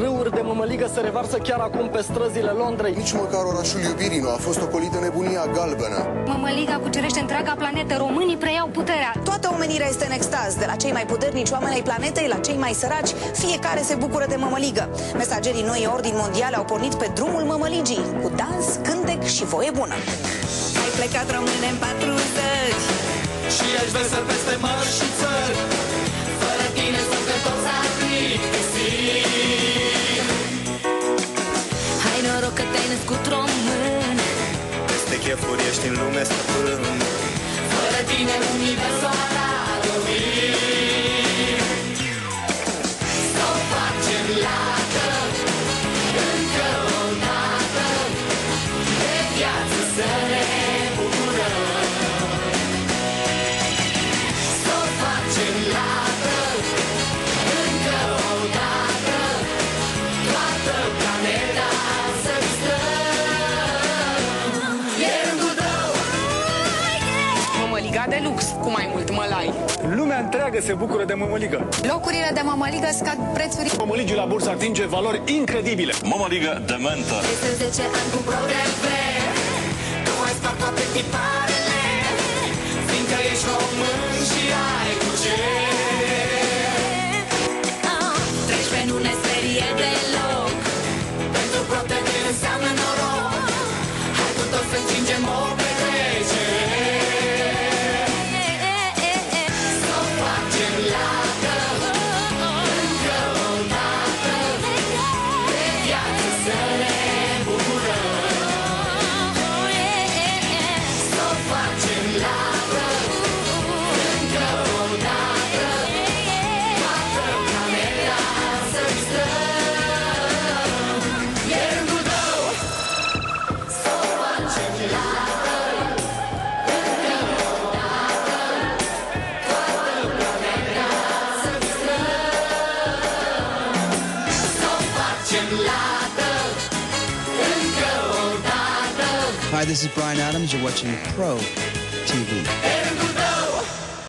Râuri de mămăligă se revarsă chiar acum pe străzile Londrei. Nici măcar orașul iubirii nu a fost ocolită nebunia galbenă. Mămăliga cucerește întreaga planetă, românii preiau puterea. Toată omenirea este în extaz, de la cei mai puternici oameni ai planetei la cei mai săraci, fiecare se bucură de mămăligă. Mesagerii noi ordini mondiale au pornit pe drumul mămăligii, cu dans, cântec și voie bună. Ai plecat, române, în 40 și aș versa peste mări și țări. Fără tine suntem toți agricultori. Hai noroc că te-ai născut român, Peste chefuri ești în lume stăpân. Fără tine universul ar dormi. Să o facem lată, încă o dată, de viață să ne bucurăm. Să o facem lată, încă o dată, toată planeta să visăm. E rândul tău. Mămăliga de lux, cu mai mult mălai. Lumea întreagă se bucură de mămăligă. Locurile de mămăligă scad prețuri. Mămăligii la bursă atinge valori incredibile. Mămăligă de mentă. peste 10 ani cu ProTV, tu ai spart toate tiparele, fiindcă ești român și ai cu ce. 13 nu ne sperie deloc. Pentru ProTV înseamnă noroc. Hai cu toți să încingem o petrecere. Să o facem lată, încă o dată, de viață să ne bucurăm. Să o facem lată, încă o dată, toată planeta să visăm. E rândul tău. Să o facem lată, încă o dată, toată planeta să visăm. Să o facem lată, încă o dată. Hi, this is Brian Adams. You're watching Pro TV.